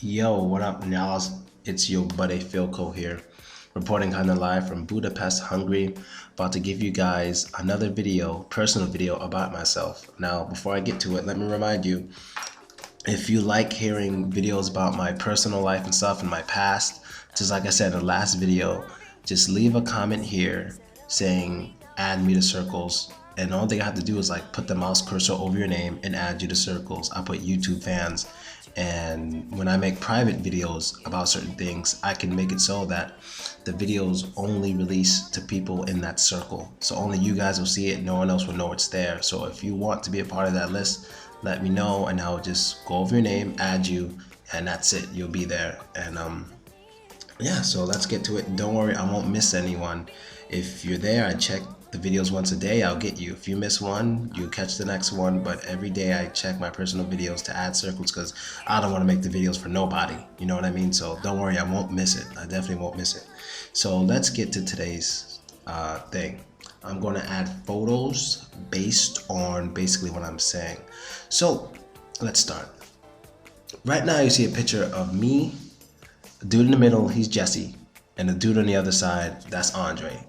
Yo, what up, y'all? It's your buddy Philko here, reporting kind of live from Budapest, Hungary. About to give you guys another video, personal video about myself. Now, before I get to it, let me remind you, if you like hearing videos about my personal life and stuff in my past, just like I said in the last video, just leave a comment here saying add me to circles. And all thing I have to do is like put the mouse cursor over your name and add you to circles. I put YouTube fans. And when I make private videos about certain things, I can make it so that the videos only release to people in that circle. So only you guys will see it, no one else will know it's there. So if you want to be a part of that list, let me know and I'll just go over your name, add you, and that's it. You'll be there. And yeah, so let's get to it. Don't worry, I won't miss anyone. If you're there, I check the videos once a day. I'll get you. If you miss one, you'll catch the next one. But every day I check my personal videos to add circles because I don't want to make the videos for nobody. You know what I mean? So don't worry, I won't miss it. I definitely won't miss it. So let's get to today's thing. I'm going to add photos based on basically what I'm saying. So let's start. Right now you see a picture of me. The dude in the middle, he's Jesse. And the dude on the other side, that's Andre.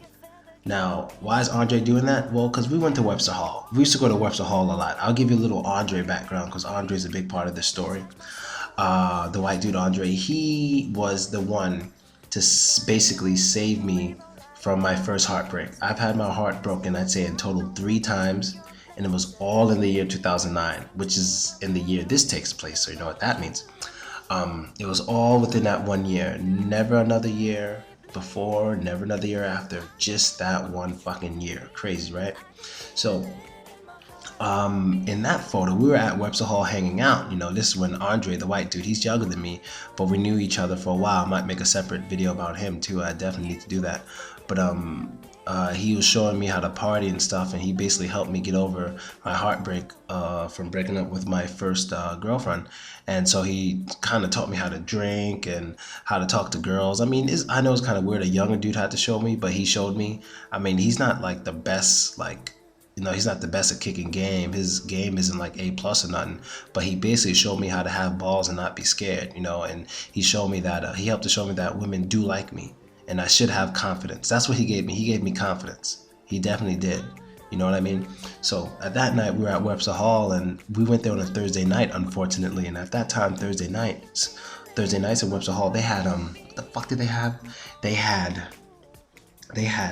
Now, why is Andre doing that? Well, because we went to Webster Hall. We used to go to Webster Hall a lot. I'll give you a little Andre background because Andre is a big part of this story. The white dude Andre, he was the one to basically save me from my first heartbreak. I've had my heart broken, I'd say in total 3 times, and it was all in the year 2009, which is in the year this takes place, so you know what that means. It was all within that 1 year, never another year before, never another year after, just that one fucking year. Crazy, right? So in that photo, we were at Webster Hall hanging out. You know, this is when Andre, the white dude, he's younger than me, but we knew each other for a while. I might make a separate video about him too. I definitely need to do that. But he was showing me how to party and stuff, and he basically helped me get over my heartbreak from breaking up with my first girlfriend. And so he kind of taught me how to drink and how to talk to girls. I mean, I know it's kind of weird a younger dude had to show me, but he showed me. I mean, he's not like the best, like, you know, he's not the best at kicking game. His game isn't like A plus or nothing, but he basically showed me how to have balls and not be scared, you know. And he showed me that he helped to show me that women do like me and I should have confidence. That's what he gave me. He gave me confidence. He definitely did. You know what I mean? So at that night we were at Webster Hall and we went there on a Thursday night, unfortunately. And at that time, Thursday nights at Webster Hall, they had what the fuck did they have? They had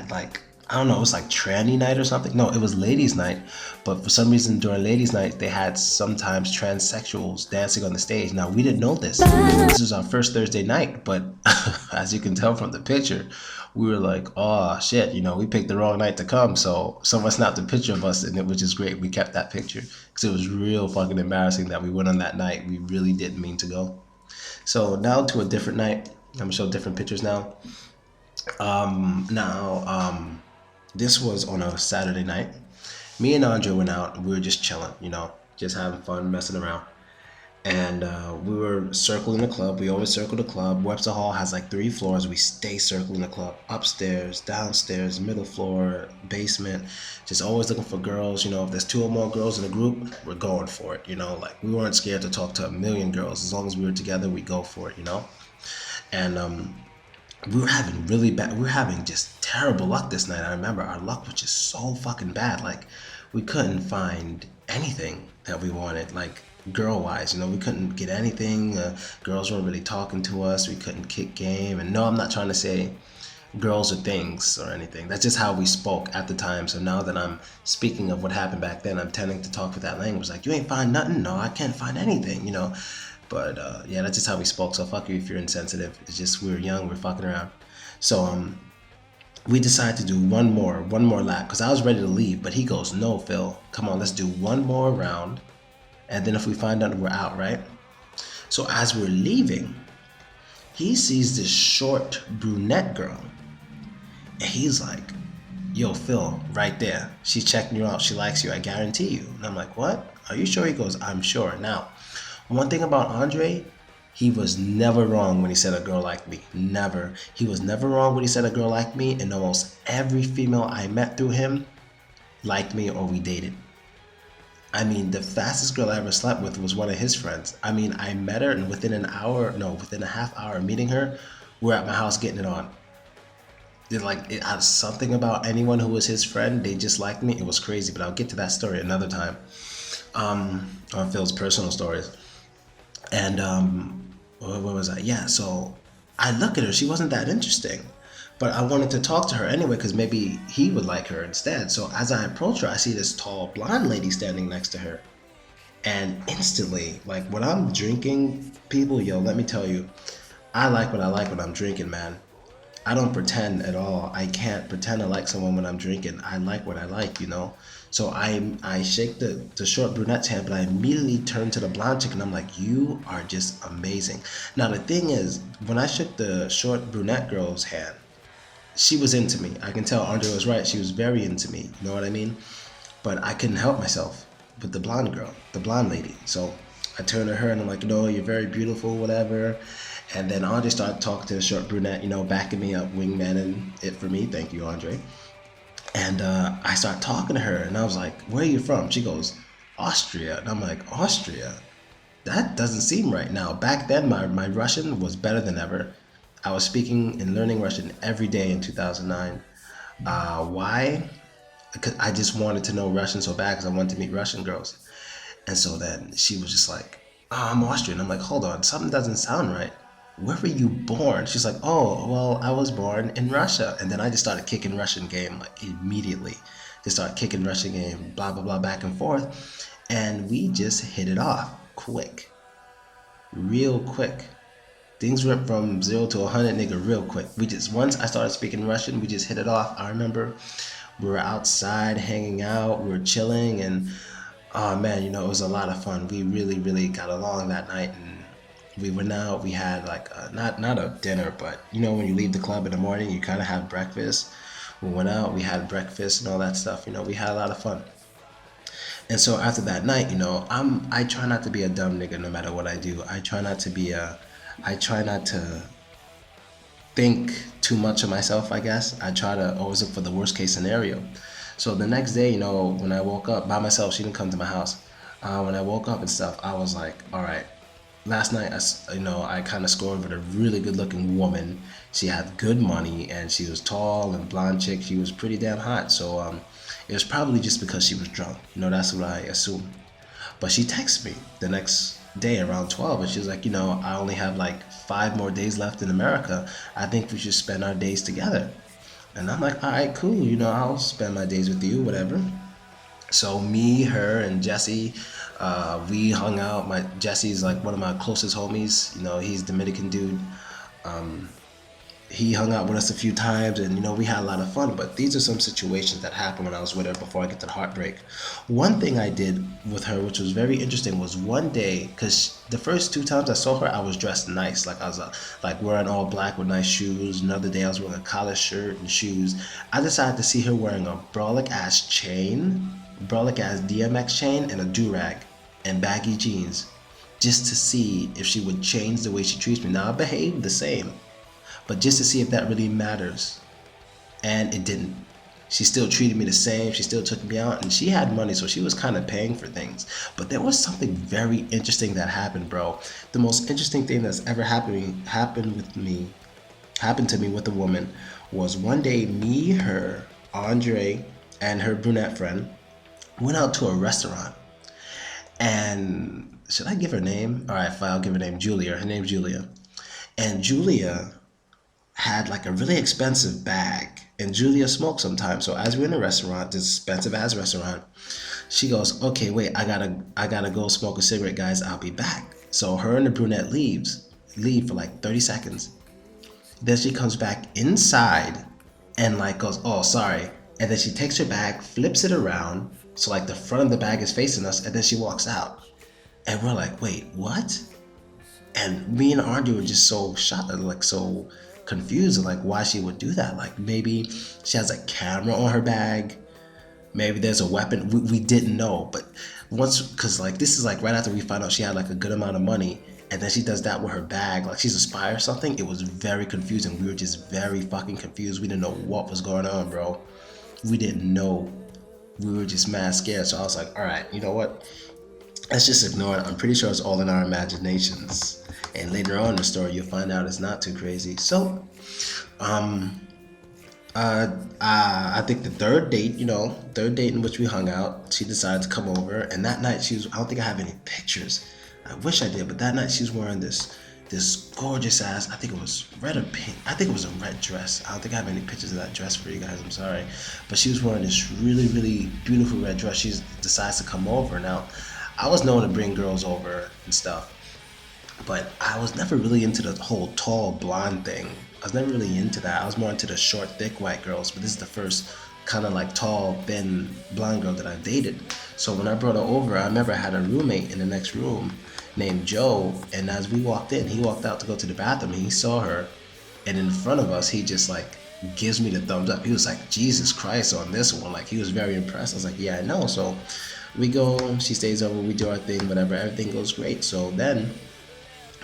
like, I don't know, it was like tranny night or something. No, it was ladies night, but for some reason during ladies night they had sometimes transsexuals dancing on the stage. Now we didn't know this. This was our first Thursday night, but as you can tell from the picture, we were like, oh shit, you know, we picked the wrong night to come. So someone snapped a picture of us, and it was just great. We kept that picture because it was real fucking embarrassing that we went on that night. We really didn't mean to go. So now to a different night. I'm gonna show different pictures now. This was on a Saturday night. Me and Andre went out and we were just chilling, you know, just having fun, messing around. And we were circling the club. We always circle the club. Webster Hall has like 3 floors. We stay circling the club. Upstairs, downstairs, middle floor, basement. Just always looking for girls. You know, if there's 2 or more girls in a group, we're going for it. You know, like we weren't scared to talk to a million girls. As long as we were together, we go for it, you know. And we were having just terrible luck this night. I remember our luck was just so fucking bad. Like we couldn't find anything that we wanted, like girl wise, you know. We couldn't get anything. Girls weren't really talking to us. We couldn't kick game. And no, I'm not trying to say girls are things or anything. That's just how we spoke at the time. So now that I'm speaking of what happened back then, I'm tending to talk with that language. Like, you ain't find nothing? No, I can't find anything, you know. But yeah, that's just how we spoke. So fuck you if you're insensitive. It's just we were young, we are fucking around. So we decided to do one more lap because I was ready to leave, but he goes, no, Phil, come on, let's do one more round, and then if we find out, we're out, right? So as we're leaving, he sees this short brunette girl, and he's like, yo, Phil, right there, she's checking you out, she likes you, I guarantee you. And I'm like, what? Are you sure? He goes, I'm sure. Now, one thing about Andre, he was never wrong when he said a girl liked me. Never. He was never wrong when he said a girl liked me, and almost every female I met through him liked me or we dated. I mean, the fastest girl I ever slept with was one of his friends. I mean, I met her, and within an hour, no, within a half hour of meeting her, we're at my house getting it on. It had something about anyone who was his friend, they just liked me. It was crazy, but I'll get to that story another time. On Phil's personal stories. And where was I? Yeah, so I look at her. She wasn't that interesting, but I wanted to talk to her anyway because maybe he would like her instead. So as I approach her, I see this tall blonde lady standing next to her, and instantly, like when I'm drinking, people, yo, let me tell you, I like what I like when I'm drinking, man. I don't pretend at all. I can't pretend I like someone when I'm drinking. I like what I like, you know. So I shake the short brunette's hand, but I immediately turn to the blonde chick and I'm like, you are just amazing. Now the thing is, when I shook the short brunette girl's hand, she was into me. I can tell Andre was right. She was very into me. You know what I mean? But I couldn't help myself with the blonde girl, the blonde lady. So I turned to her and I'm like, no, you're very beautiful, whatever. And then Andre started talking to the short brunette, you know, backing me up, wingmaning it for me. Thank you, Andre. And I started talking to her and I was like, where are you from? She goes, Austria. And I'm like, Austria? That doesn't seem right. Now, back then, my Russian was better than ever. I was speaking and learning Russian every day in 2009. Why? Because I just wanted to know Russian so bad because I wanted to meet Russian girls. And so then she was just like, oh, I'm Austrian. I'm like, hold on, something doesn't sound right. Where were you born? She's like, oh, well, I was born in Russia. And then I just started kicking Russian game like immediately. Just started kicking Russian game, blah, blah, blah, back and forth. And we just hit it off quick, real quick. Things went from 0 to 100, nigga, real quick. Once I started speaking Russian, we just hit it off. I remember we were outside hanging out, we were chilling, and oh man, you know, it was a lot of fun. We really, really got along that night, and we had like not a dinner, but you know, when you leave the club in the morning, you kind of have breakfast. We went out, we had breakfast and all that stuff. You know, we had a lot of fun. And so after that night, you know, I try not to be a dumb nigga no matter what I do. I try not to think too much of myself, I guess. I try to always look for the worst case scenario. So the next day, you know, when I woke up by myself, she didn't come to my house. When I woke up and stuff, I was like, all right, last night, I kind of scored with a really good looking woman. She had good money and she was tall and blonde chick. She was pretty damn hot. So it was probably just because she was drunk. You know, that's what I assume. But she texted me the next day around 12 and she was like, you know, I only have like 5 more days left in America. I think we should spend our days together. And I'm like, all right, cool. You know, I'll spend my days with you, whatever. So me, her, and Jesse, we hung out. Jesse's like one of my closest homies. You know, he's Dominican dude. He hung out with us a few times, and you know, we had a lot of fun. But these are some situations that happened when I was with her before I get to the heartbreak. One thing I did with her, which was very interesting, was one day, because the first 2 times I saw her, I was dressed nice, like I was like wearing all black with nice shoes. Another day I was wearing a collar shirt and shoes. I decided to see her wearing a brolic ass DMX chain, and a do-rag and baggy jeans, just to see if she would change the way she treats me. Now I behaved the same, but just to see if that really matters. And it didn't. She still treated me the same. She still took me out, and she had money, so she was kind of paying for things. But there was something very interesting that happened, bro. The most interesting thing that's ever happened to me with a woman was one day me, her, Andre, and her brunette friend went out to a restaurant. And should I give her name? All right, fine, I'll give her name. Julia. Her name's Julia. And Julia had like a really expensive bag. And Julia smoked sometimes. So as we're in a restaurant, this expensive ass restaurant, she goes, okay, wait, I gotta go smoke a cigarette, guys. I'll be back. So her and the brunette leave for like 30 seconds. Then she comes back inside and like goes, oh, sorry. And then she takes her bag, flips it around, so like the front of the bag is facing us, and then she walks out. And we're like, wait, what? And me and Andre were just so shocked, like so confused, like why she would do that. Like maybe she has a camera on her bag, maybe there's a weapon. We didn't know, but once, cause like this is like right after we found out she had like a good amount of money, and then she does that with her bag, like she's a spy or something. It was very confusing. We were just very fucking confused. We didn't know what was going on, bro. We didn't know. we were just mad scared. So I was like, all right, you know what? Let's just ignore it. I'm pretty sure it's all in our imaginations. And later on in the story, you'll find out it's not too crazy. So, um, I think the third date in which we hung out, she decided to come over, and that night I don't think I have any pictures. I wish I did, but that night she was wearing this gorgeous ass, I think it was red or pink. I think it was a red dress. I don't think I have any pictures of that dress for you guys. I'm sorry, but she was wearing this really really beautiful red dress. She decides to come over. Now, I was known to bring girls over and stuff, but I was never really into the whole tall blonde thing. I was never really into that. I was more into the short, thick white girls. But this is the first kind of like tall, thin blonde girl that I've dated. So when I brought her over, I remember I had a roommate in the next room named Joe. And as we walked in, he walked out to go to the bathroom. And he saw her, and in front of us, he just like gives me the thumbs up. He was like, Jesus Christ on this one. Like, he was very impressed. I was like, yeah, I know. So we go, she stays over, we do our thing, whatever. Everything goes great. So then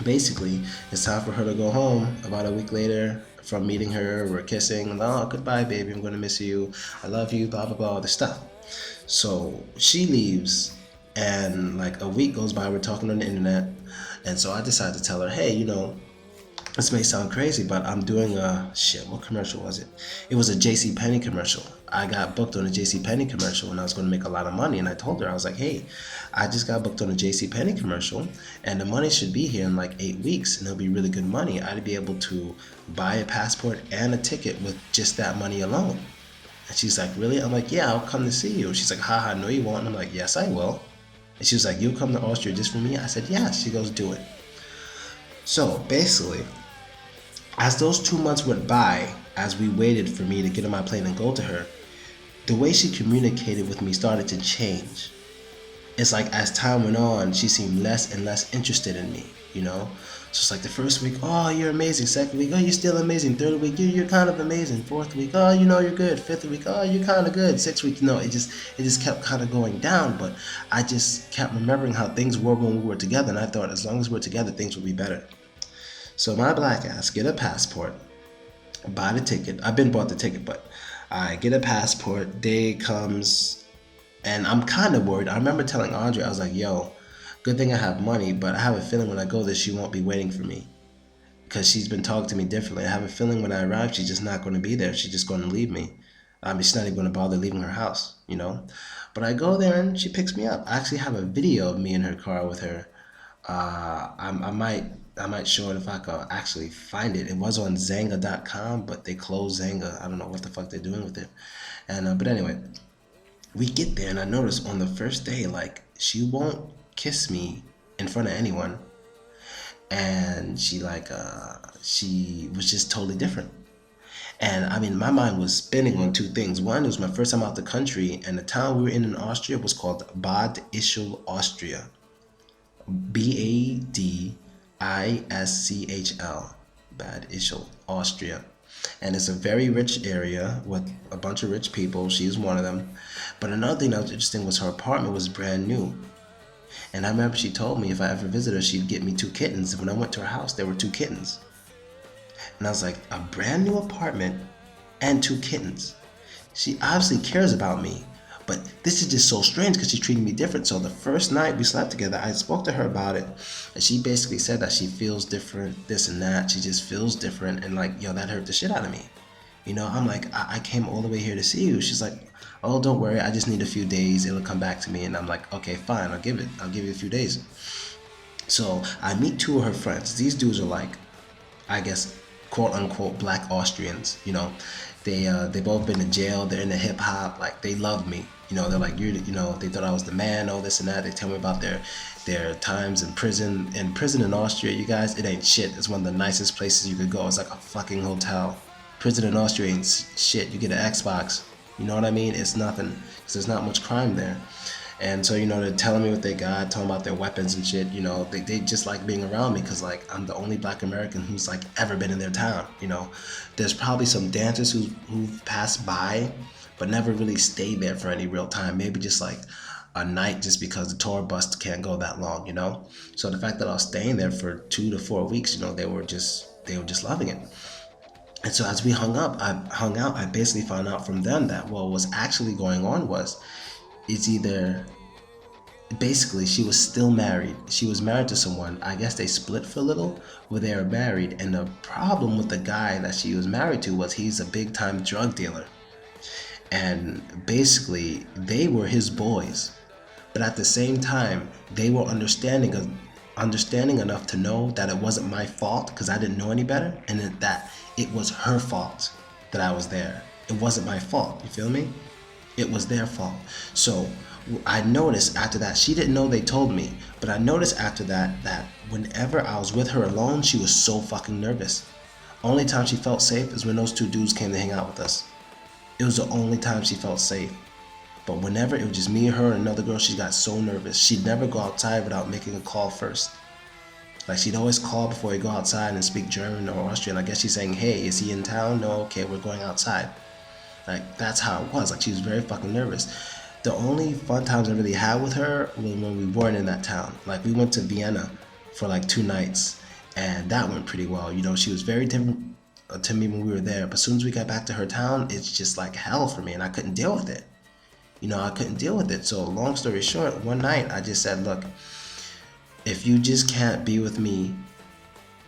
basically it's time for her to go home. About a week later from meeting her, we're kissing. Oh, goodbye baby, I'm gonna miss you, I love you, blah blah blah, all this stuff. So she leaves, and like a week goes by, we're talking on the internet. And so I decided to tell her, hey, this may sound crazy, but I'm doing a shit. What commercial was it? It was a JC Penney commercial. I got booked on a JC Penney commercial, and I was going to make a lot of money. And I told her, I was like, hey, I just got booked on a JC Penney commercial, and the money should be here in like 8 weeks, and it'll be really good money. I'd be able to buy a passport and a ticket with just that money alone. And she's like, really? I'm like, yeah, I'll come to see you. She's like, haha, no you won't. And I'm like, yes, I will. And she was like, you'll come to Austria just for me? I said, yes. She goes, do it. So basically, as those 2 months went by, as we waited for me to get on my plane and go to her, the way she communicated with me started to change. It's like as time went on, she seemed less and less interested in me. So it's like the first week, oh, you're amazing. Second week, oh, you're still amazing. Third week, you're kind of amazing. Fourth week, oh, you're good. Fifth week, oh, you're kind of good. Sixth week, it just kept kind of going down. But I just kept remembering how things were when we were together, and I thought as long as we're together, things will be better. So my black ass get a passport, buy the ticket. I've been bought the ticket, but I get a passport. Day comes, and I'm kind of worried. I remember telling Audrey, I was like, yo, good thing I have money, but I have a feeling when I go there, she won't be waiting for me, because she's been talking to me differently. I have a feeling when I arrive, she's just not going to be there. She's just going to leave me. She's not even going to bother leaving her house. But I go there and she picks me up. I actually have a video of me in her car with her. I might show it if I could actually find it. It was on Zanga.com, but they closed Zanga. I don't know what the fuck they're doing with it. And but anyway, we get there and I notice on the first day, like, she won't kiss me in front of anyone, and she was just totally different. And I mean, my mind was spinning on two things. One, it was my first time out the country, and the town we were in Austria was called Bad Ischl, Austria. Badischl, Bad Ischl, Austria. And it's a very rich area with a bunch of rich people. She's one of them. But another thing that was interesting was her apartment was brand new. And I remember she told me if I ever visit her, she'd get me 2 kittens. When I went to her house, there were 2 kittens. And I was like, a brand new apartment and 2 kittens. She obviously cares about me. But this is just so strange because she's treating me different. So the first night we slept together, I spoke to her about it. And she basically said that she feels different, this and that. She just feels different. And like, yo, that hurt the shit out of me. I'm like, I came all the way here to see you. She's like, oh, don't worry. I just need a few days. It'll come back to me. And I'm like, okay, fine. I'll give you a few days. So I meet 2 of her friends. These dudes are like, I guess, quote unquote, black Austrians. They both been in jail. They're into hip hop. Like, they love me. They're like, they thought I was the man, all this and that. They tell me about their times in prison. In prison in Austria, you guys, it ain't shit. It's one of the nicest places you could go. It's like a fucking hotel. Prison in Austria ain't shit. You get an Xbox. You know what I mean? It's nothing, because there's not much crime there. And so, they're telling me what they got, talking about their weapons and shit. They just like being around me because, like, I'm the only black American who's, like, ever been in their town. There's probably some dancers who've passed by, but never really stayed there for any real time. Maybe just, like, a night, just because the tour bus can't go that long, So the fact that I was staying there for 2 to 4 weeks, they were just loving it. And so as we hung out, I basically found out from them that what was actually going on was, it's either, basically she was still married. She was married to someone. I guess they split for a little, where they were married. And the problem with the guy that she was married to was he's a big time drug dealer. And basically they were his boys. But at the same time, they were understanding enough to know that it wasn't my fault because I didn't know any better, and that it was her fault that I was there. It wasn't my fault. You feel me? It was their fault. So I noticed after that, she didn't know they told me, but I noticed after that that whenever I was with her alone, she was so fucking nervous. Only time she felt safe is when those two dudes came to hang out with us. It was the only time she felt safe. But whenever it was just me, her, and another girl, she got so nervous. She'd never go outside without making a call first. Like, she'd always call before we go outside and speak German or Austrian. I guess she's saying, hey, is he in town? No, okay, we're going outside. Like, that's how it was. Like, she was very fucking nervous. The only fun times I really had with her was when we weren't in that town. Like, we went to Vienna for like 2 nights, and that went pretty well. You know, she was very different to me when we were there. But as soon as we got back to her town, it's just like hell for me, and I couldn't deal with it. You know, I couldn't deal with it. So long story short, one night I just said, look, if you just can't be with me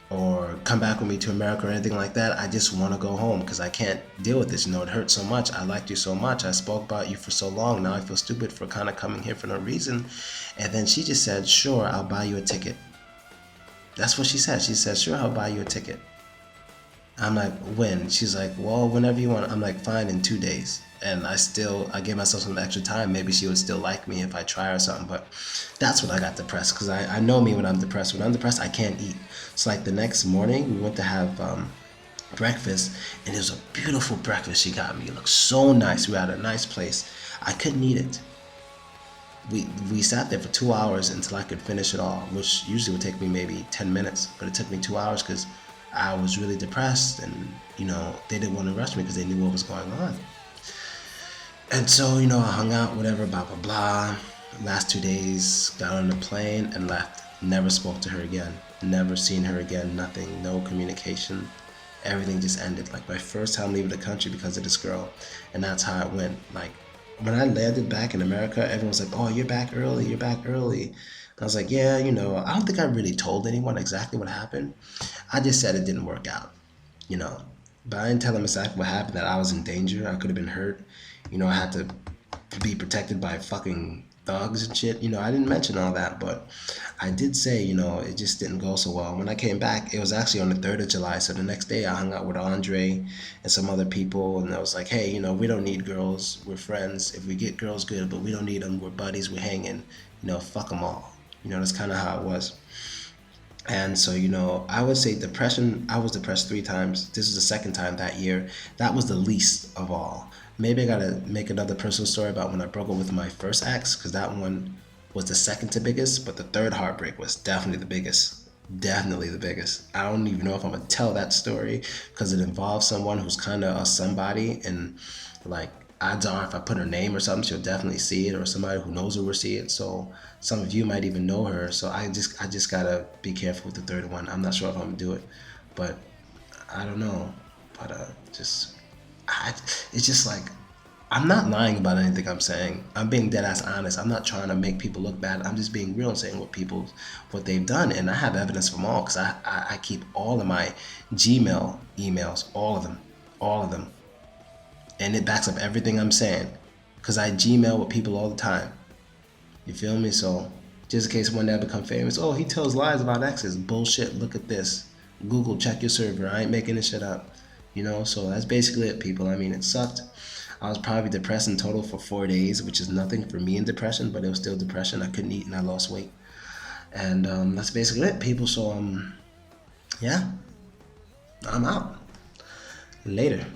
or come back with me to America or anything like that, I just want to go home because I can't deal with this. You know, it hurts so much. I liked you so much. I spoke about you for so long. Now I feel stupid for kind of coming here for no reason. And then she just said, sure, I'll buy you a ticket. That's what she said. She said, sure, I'll buy you a ticket. I'm like, when? She's like, well, whenever you want. I'm like, fine, in 2 days. And I gave myself some extra time. Maybe she would still like me if I try or something. But that's when I got depressed, because I know me when I'm depressed. When I'm depressed, I can't eat. So like the next morning, we went to have breakfast, and it was a beautiful breakfast she got me. It looked so nice. We were at a nice place. I couldn't eat it. We sat there for 2 hours until I could finish it all, which usually would take me maybe 10 minutes. But it took me 2 hours because I was really depressed, and you know, they didn't want to rush me because they knew what was going on. And so, you know, I hung out, whatever, blah blah blah. Last 2 days, got on the plane and left. Never spoke to her again. Never seen her again. Nothing. No communication. Everything just ended. Like my first time leaving the country because of this girl, and that's how it went. Like when I landed back in America, everyone was like, "Oh, you're back early. You're back early." I was like, yeah, you know, I don't think I really told anyone exactly what happened. I just said it didn't work out, you know. But I didn't tell them exactly what happened, that I was in danger. I could have been hurt. You know, I had to be protected by fucking thugs and shit. You know, I didn't mention all that, but I did say, you know, it just didn't go so well. When I came back, it was actually on the 3rd of July. So the next day I hung out with Andre and some other people, and I was like, hey, you know, we don't need girls. We're friends. If we get girls, good, but we don't need them. We're buddies. We're hanging. You know, fuck them all. You know, that's kind of how it was. And so, you know, I would say depression, I was depressed 3 times. This is the second time that year. That was the least of all. Maybe I gotta make another personal story about when I broke up with my first ex, because that one was the second to biggest, but the third heartbreak was definitely the biggest. Definitely the biggest. I don't even know if I'm gonna tell that story because it involves someone who's kind of a somebody, and like odds are if I put her name or something, she'll definitely see it, or somebody who knows her will see it. So some of you might even know her. So I just gotta be careful with the third one. I'm not sure if I'm gonna do it, but I don't know. But it's just like, I'm not lying about anything I'm saying. I'm being dead ass honest. I'm not trying to make people look bad. I'm just being real and saying what they've done, and I have evidence from all, because I keep all of my Gmail emails, all of them, and it backs up everything I'm saying, because I Gmail with people all the time. You feel me? So just in case one day I become famous, oh, he tells lies about exes. Bullshit. Look at this. Google, check your server. I ain't making this shit up. You know, so that's basically it, people. I mean, it sucked. I was probably depressed in total for 4 days, which is nothing for me in depression, but it was still depression. I couldn't eat and I lost weight. And that's basically it, people. So, yeah, I'm out. Later.